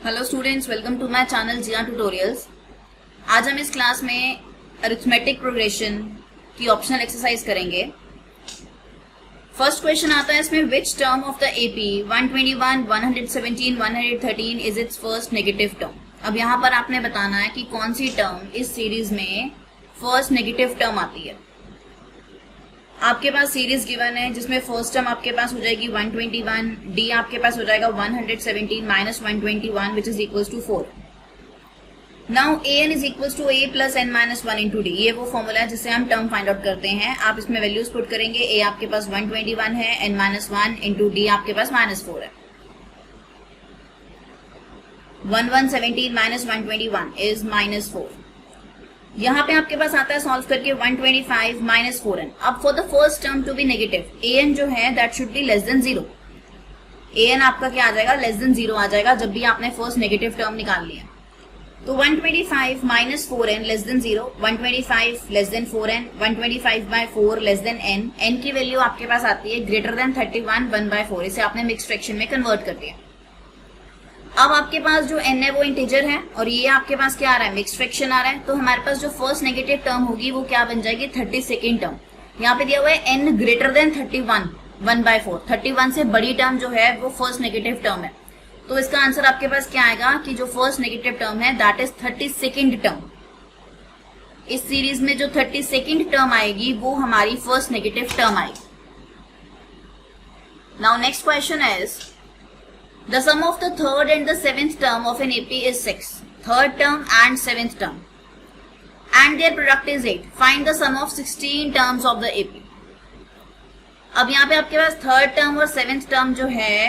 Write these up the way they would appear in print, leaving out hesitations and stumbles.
Hello students, welcome to my channel Zia tutorials. आज हम इस क्लास में अरिथमेटिक प्रोग्रेशन की ऑप्शनल एक्सरसाइज करेंगे। फर्स्ट क्वेश्चन आता है इसमें, which term of the AP 121, 117, 113 is its first negative term. अब यहाँ पर आपने बताना है कि कौन सी टर्म इस सीरीज में फर्स्ट नेगेटिव टर्म आती है। आपके पास सीरीज गिवन है जिसमें फर्स्ट टर्म आपके पास हो जाएगी 121, डी आपके पास हो जाएगा 117 minus 121 which is equals to 4। Now a n is equals to a plus n minus 1 into d. ये वो फॉर्मूला है जिससे हम टर्म फाइंड आउट करते हैं। आप इसमें वैल्यूज पुट करेंगे। ए आपके पास 121 है, एन माइनस 1 इंटू डी आपके पास माइनस 4 है। 1117 माइनस 121 इज माइनस 4। यहाँ पे आपके पास आता है सॉल्व करके 125 माइनस 4n। अब for the first term to be negative, an जो है that should be less than 0। an आपका क्या आ जाएगा, लेस देन 0 आ जाएगा जब भी आपने फर्स्ट नेगेटिव टर्म निकाल लिया। तो 125 minus 4n less than 0, 125 less than 4n, 125 by 4 less than n। n की वैल्यू आपके पास आती है ग्रेटर देन 31 1/4। इसे आपने मिक्स फ्रैक्शन में कन्वर्ट कर दिया। अब आपके पास जो n है वो इंटीजर है और ये आपके पास क्या आ रहा है, मिक्स फ्रैक्शन आ रहा है। तो हमारे पास जो फर्स्ट नेगेटिव टर्म होगी वो क्या बन जाएगी, 32nd टर्म। यहाँ पे दिया हुआ है n ग्रेटर देन 31 1/4। 31 से बड़ी टर्म जो है वो फर्स्ट नेगेटिव टर्म है। तो इसका आंसर आपके पास क्या आएगा कि जो फर्स्ट नेगेटिव टर्म है दैट इज 32nd टर्म। इस सीरीज में जो 32nd टर्म आएगी वो हमारी फर्स्ट नेगेटिव टर्म आएगी। Now next question is, the sum of the third and the seventh term of an AP is 6. Third term and seventh term. And their product is 8. Find the sum of 16 terms of the AP. अब यहाँ पे आपके पास third term और seventh term जो है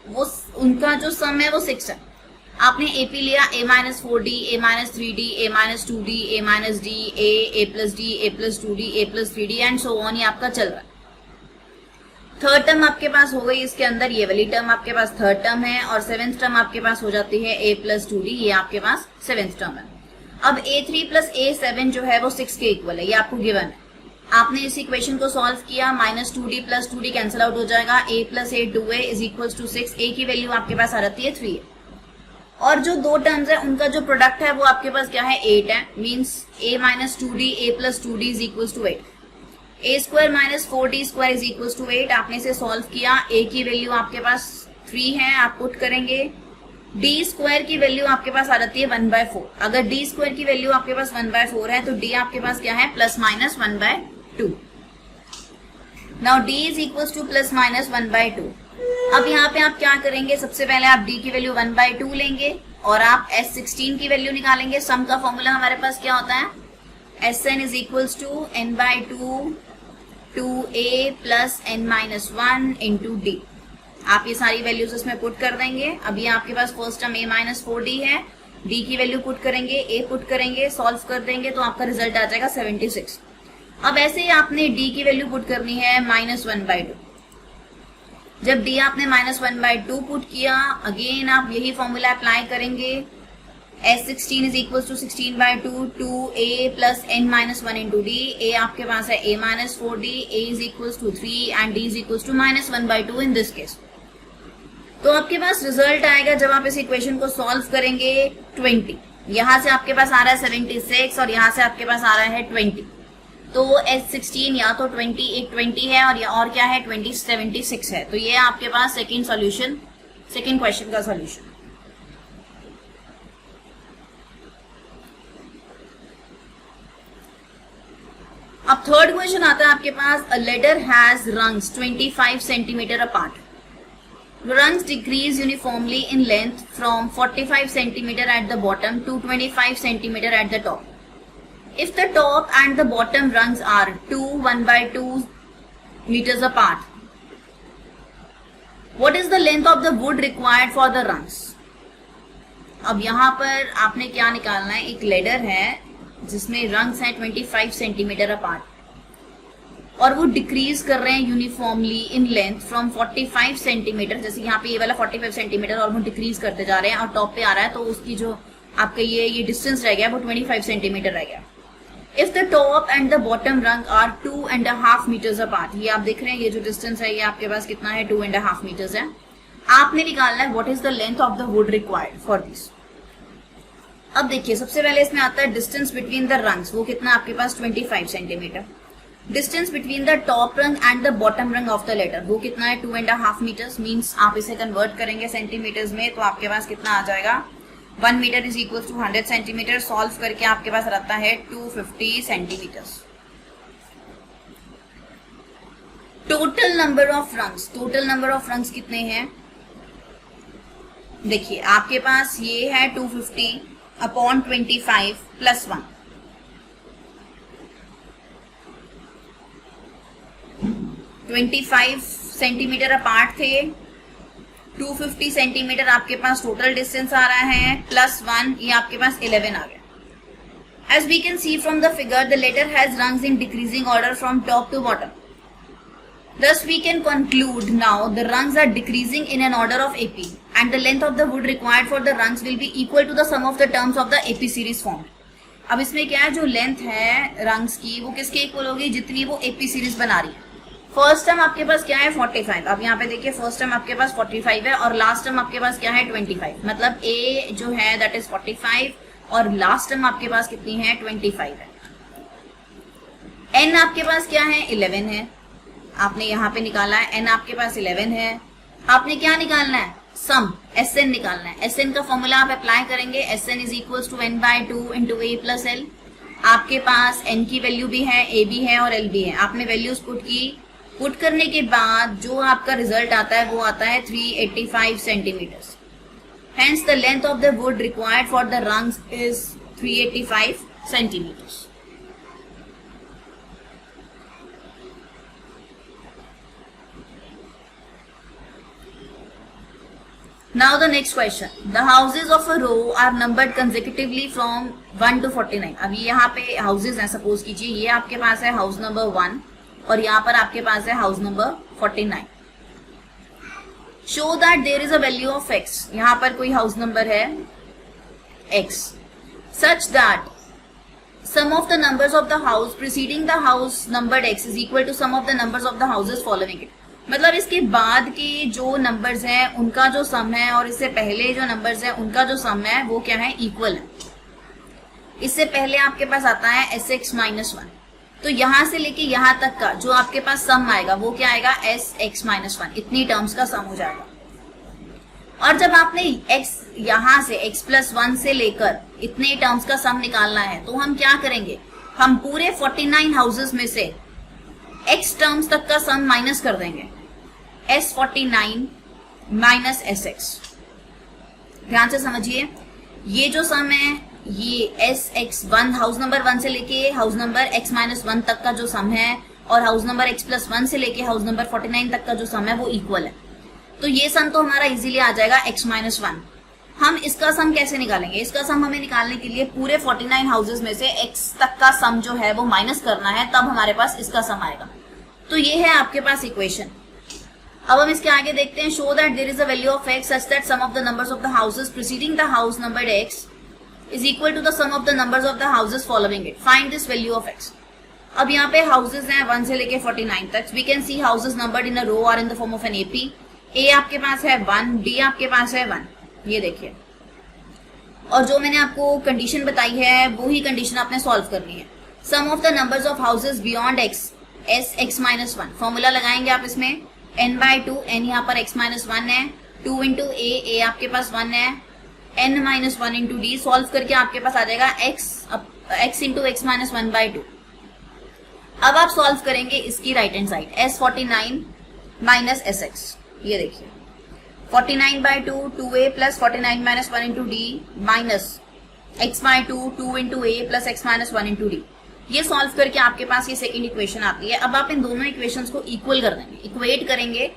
वो उनका जो सम है वो 6 है। आपने AP लिया a minus 4d, a minus 3d, a minus 2d, a minus d, a plus d, a plus 2d, a plus 3d and so on. ये आपका चल रहा है। थर्ड टर्म आपके पास हो गई, इसके अंदर ये वाली टर्म आपके पास थर्ड टर्म है और सेवेंथ टर्म आपके पास हो जाती है a प्लस 2d। ये आपके पास सेवेंथ टर्म है। अब a3 प्लस a7 जो है वो 6 के इक्वल है, ये आपको गिवन है। आपने इस इक्वेशन को सॉल्व किया, minus 2d plus 2d cancel out हो जाएगा, a plus a 2a is equal to 6। a की वैल्यू आपके पास आ जाती है 3 है और जो दो टर्म्स है उनका जो प्रोडक्ट है वो आपके पास क्या है, 8 है। Means a minus 2d a plus 2d is equal to 8। a square minus 4d square is equal to 8। आपने इसे सॉल्व किया, a की वैल्यू आपके पास 3 है, आप पुट करेंगे। d स्क्वायर की वैल्यू आपके पास आ जाती है 1/4। अगर d स्क्वायर की वैल्यू आपके पास 1/4 है तो d आपके पास क्या है, plus minus 1/2। Now d is equal two plus minus 1/2। अब यहाँ पे आप क्या करेंगे, सबसे पहले आप d की वैल्यू 1/2 लेंगे और आप s16 की वैल्यू निकालेंगे। सम का फॉर्मूला हमारे पास क्या होता है, Sn is equals to n/2 2a plus n minus 1 into d. आप ये सारी वैल्यूज इसमें पुट कर देंगे। अब ये आपके पास first term a minus 4d है, d की वैल्यू पुट करेंगे, a पुट करेंगे, सॉल्व कर देंगे तो आपका रिजल्ट आ जाएगा 76। अब ऐसे ही आपने d की वैल्यू पुट करनी है माइनस 1/2। जब d आपने माइनस 1/2 पुट किया, अगेन आप यही फॉर्मूला अप्लाई करेंगे। S16 is equal to 16/2 2a plus n minus 1 into d. a आपके पास है a minus 4d, a is equal to 3 and d is equal to minus 1/2 in this case. तो आपके पास result आएगा जब आप इस इक्वेशन को सॉल्व करेंगे 20। यहाँ से आपके पास आ रहा है 76 और यहाँ से आपके पास आ रहा है 20। तो S16 या तो 20 एक 20 है और क्या है 20 76 है। तो ये आपके पास सेकेंड सॉल्यूशन, सेकेंड क्वेश्चन का सॉल्यूशन। अब थर्ड क्वेश्चन आता है आपके पास, a ladder has rungs 25 centimetre apart. Rungs decrease uniformly in length from 45 centimeter at the bottom to 25 centimeter at the top. If the top and the bottom rungs are 1/2 meters apart, what is the length of the wood required for the rungs? अब यहाँ पर आपने क्या निकालना है, एक ladder है जिसमें रंग्स हैं 25 सेंटीमीटर अपार्ट और वो डिक्रीज कर रहे हैं uniformly in length from 45 centimetre. जैसे यहाँ पे ये वाला 45 सेंटीमीटर और वो डिक्रीज करते जा रहे हैं और टॉप पे आ रहा है तो उसकी जो आपका ये डिस्टेंस रह गया वो 25 सेंटीमीटर रह गया। If the top and the bottom रंग आर 2.5 मीटर्स अपार्ट, ये आप देख रहे हैं ये जो डिस्टेंस है ये आपके पास कितना है, 2.5 मीटर्स है। आपने निकालना है what is the length of the wood required for this. अब देखिए सबसे पहले इसमें आता है डिस्टेंस बिटवीन द रंग्स, वो कितना आपके पास 25 centimetre. Distance between the top रंग एंड द बॉटम रंग ऑफ द लेटर, वो कितना है 2.5 मीटर्स। मीन्स आप इसे कन्वर्ट करेंगे सेंटीमीटर्स में तो आपके पास कितना आ जाएगा 1 metre is equal to 100 centimetre. Solve करके आपके पास रहता है 250 centimetres. Total number of rungs कितने हैं? देखिए आपके पास ये है 250 अपॉन 25 प्लस 1, 25 सेंटीमीटर अपार्ट थे, 250 सेंटीमीटर आपके पास टोटल डिस्टेंस आ रहा है, प्लस 1 ये आपके पास 11 आ गया। As we can see from the figure, the letter has rungs in decreasing order from top to bottom. Thus we can conclude now the rungs are decreasing in an order of AP and the length of the wood required for the rungs will be equal to the sum of the terms of the AP series formed. अब इसमें क्या है, जो length है rungs की वो किसके equal होगी, जितनी वो AP सीरीज बना रही है। फर्स्ट टर्म आपके पास क्या है 45, अब यहाँ पे देखिए फर्स्ट टर्म आपके पास 45 है और लास्ट टर्म आपके पास क्या है 25, मतलब A जो है दैट इज 45 और लास्ट टर्म आपके पास कितनी है 25 है। N आपके पास क्या है 11 है, आपने यहाँ पे निकाला है N आपके पास 11 है। आपने क्या निकालना है, सम Sn निकालना है। Sn का फॉर्मूला आप अप्लाई करेंगे, Sn is equal to n/2 into a plus l. आपके पास n की वैल्यू भी है, a भी है और l भी है। आपने वैल्यूज पुट की, पुट करने के बाद जो आपका रिजल्ट आता है वो आता है 385 centimetre. Hence the length of the wood required for the rungs is 385 centimeters. Now the next question. The houses of a row are numbered consecutively from 1 to 49. अभी यहाँ पे houses हैं, सपोज कीजिए ये आपके पास है हाउस नंबर 1 और यहाँ पर आपके पास है house number 49। Show that there is a value of x. यहाँ पर कोई हाउस नंबर है x, such that sum of the numbers of the house preceding the house numbered x is equal to sum of the numbers of the houses following it. मतलब इसके बाद के जो numbers हैं उनका जो सम है और इससे पहले जो नंबर्स हैं उनका जो सम है वो क्या है, इक्वल है। इससे पहले आपके पास आता है sx माइनस 1, तो यहां से लेके यहां तक का जो आपके पास सम आएगा वो क्या आएगा sx माइनस 1, इतनी टर्म्स का सम हो जाएगा। और जब आपने x यहां से x प्लस 1 से लेकर इतने टर्म्स का सम निकालना है तो हम क्या करेंगे, हम पूरे 49 हाउसेस में से x टर्म्स तक का सम माइनस कर देंगे, s49 माइनस sx। ध्यान से समझिए, ये जो सम है ये sx1 हाउस नंबर 1 से लेके हाउस नंबर x माइनस 1 तक का जो सम है और हाउस नंबर x प्लस 1 से लेके हाउस नंबर 49 तक का जो सम है वो इक्वल है। तो ये सम तो हमारा इजीली आ जाएगा x माइनस 1। हम इसका सम कैसे निकालेंगे, इसका सम हमें निकालने के लिए पूरे 49 हाउसेस में से x तक का सम जो है वो माइनस करना है, तब हमारे पास इसका सम आएगा। तो ये है आपके पास इक्वेशन। अब हम इसके आगे देखते हैं, show that there is a value of x such that sum of the numbers of the houses preceding the house numbered x is equal to the sum of the numbers of the houses following it. Find this value of x। अब यहाँ पे houses हैं 1 से लेके 49 तक। We can see houses numbered in a row और in the form of an AP। A आपके पास है 1, B आपके पास है 1, ये देखिए। और जो मैंने आपको कंडीशन बताई है वो ही कंडीशन आपने सॉल्व करनी है। Sum of the numbers of houses beyond x sx minus 1। Formula लगाएंगे आप इसमें n/2, n यहाँ पर x माइनस 1 है, 2 इंटू a आपके पास 1 है, n minus 1 into D. Solve करके आपके पास आ जाएगा x इंटू x माइनस 1/2। अब आप सॉल्व करेंगे इसकी right hand side, s49 minus sx। ये देखिए 49/2 2a plus 49 minus 1 into D minus x/2 2 into a plus x minus 1 into d. ये सॉल्व करके आपके पास ये सेकंड इक्वेशन आती है। अब आप इन दोनों इक्वेशंस को इक्वल कर देंगे, इक्वेट करेंगे।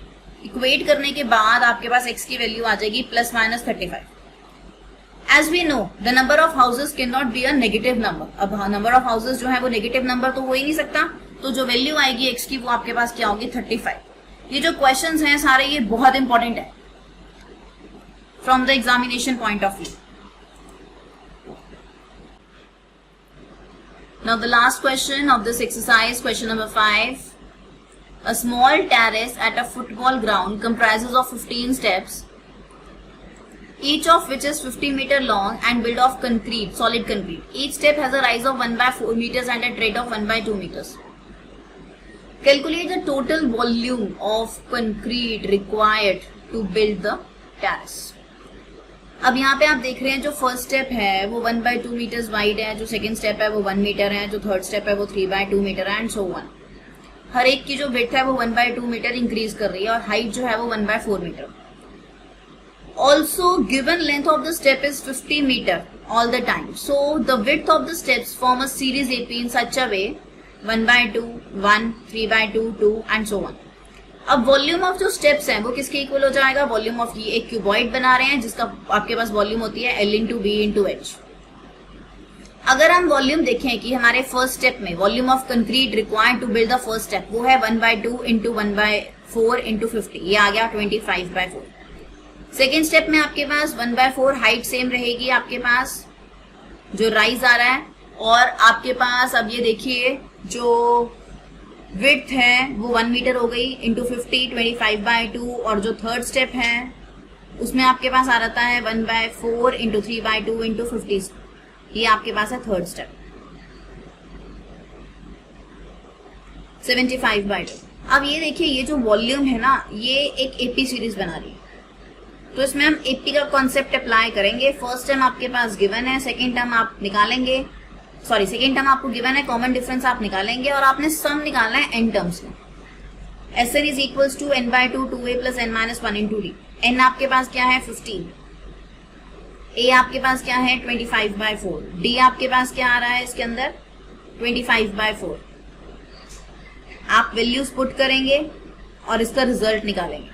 इक्वेट करने के बाद आपके पास x की वैल्यू आ जाएगी plus minus 35। As we know the number of houses can not be a negative number. अब नंबर ऑफ हाउसेस जो है वो नेगेटिव नंबर तो हो ही नहीं सकता, तो जो वैल्यू आएगी x की वो आपके पास क्या होगी 35। ये जो क्वेश्चंस हैं सारे ये बहुत इंपॉर्टेंट है from the examination point of view. Now the last question of this exercise, question number 5. A small terrace at a football ground comprises of 15 steps, each of which is 50 meter long and built of concrete, solid concrete. Each step has a rise of 1/4 meters and a trade of 1/2 meters. Calculate the total volume of concrete required to build the terrace. अब यहाँ पे आप देख रहे हैं जो first step है वो 1/2 मीटर्स वाइड है, जो सेकंड स्टेप है वो 1 मीटर है, जो थर्ड स्टेप है वो 3/2 मीटर है एंड सो ऑन. हर एक की जो विड्थ है वो 1/2 मीटर इंक्रीज कर रही है और हाइट जो है वो 1/4 metre. Also given length of the step is 50 metre all the time. So the width of the steps form a series AP in such a way 1/2, 1, 3/2, 2 and so on. अब volume of जो steps हैं वो किसके equal हो जाएगा? Volume of ये एक cuboid बना रहे हैं जिसका आपके पास वॉल्यूम होती है L into b into h. अगर हम वॉल्यूम देखें कि हमारे फर्स्ट स्टेप में volume of concrete required to build the first step वो है 1/2 इंटू 1/4 इंटू 50, ये आ गया 25/4. सेकेंड स्टेप में आपके पास 1/4 हाइट सेम रहेगी आपके पास जो राइज आ रहा है, और आपके पास अब ये देखिए जो विड्थ है वो 1 मीटर हो गई इंटू 50, 25/2, और जो थर्ड स्टेप है उसमें आपके पास आ रहता है 1/4 इंटू 3/2 इंटू 50. ये आपके पास है थर्ड स्टेप 75/2. अब ये देखिए ये जो वॉल्यूम है ना ये एक एपी सीरीज बना रही है, तो इसमें हम एपी का कॉन्सेप्ट अप्लाई करेंगे. फर्स्ट टर्म आपके पास गिवन है, सेकेंड टर्म आप निकालेंगे, सेकेंड टर्म आपको गिवन है, कॉमन डिफरेंस आप निकालेंगे और आपने सम निकालना है एन टर्म्स में. Sn is equals to n/2 2a plus n-1 into d. n आपके पास क्या है 15, a आपके पास क्या है 25/4, d आपके पास क्या आ रहा है इसके अंदर 25/4. आप वैल्यूज पुट करेंगे और इसका रिजल्ट निकालेंगे.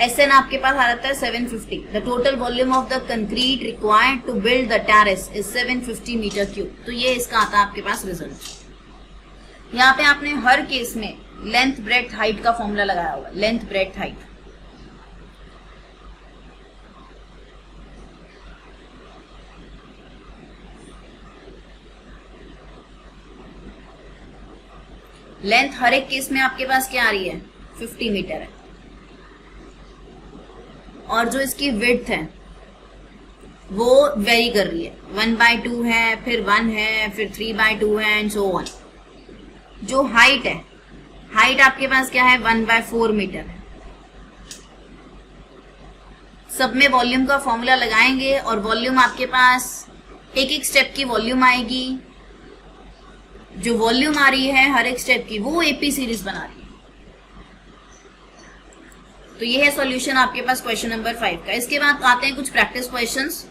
Sn आपके पास आ रहा है 750. The total volume of the concrete required to build the terrace is 750 metre cube. तो ये इसका आता है आपके पास रिजल्ट. यहाँ पे आपने हर केस में लेंथ ब्रेड्थ हाइट का फॉर्मूला लगाया हुआ, लेंथ ब्रेड्थ हाइट. लेंथ हर एक केस में आपके पास क्या आ रही है 50 मीटर है, और जो इसकी विड्थ है वो वेरी कर रही है, 1/2 है, फिर 1 है, फिर 3/2 है एंड सो ऑन. जो हाइट है, हाइट आपके पास क्या है 1/4 मीटर है. सब में वॉल्यूम का फॉर्मूला लगाएंगे और वॉल्यूम आपके पास एक एक स्टेप की वॉल्यूम आएगी. जो वॉल्यूम आ रही है हर एक स्टेप की वो एपी सीरीज बना रही है. तो ये है सॉल्यूशन आपके पास क्वेश्चन नंबर 5 का. इसके बाद आते हैं कुछ प्रैक्टिस क्वेश्चंस.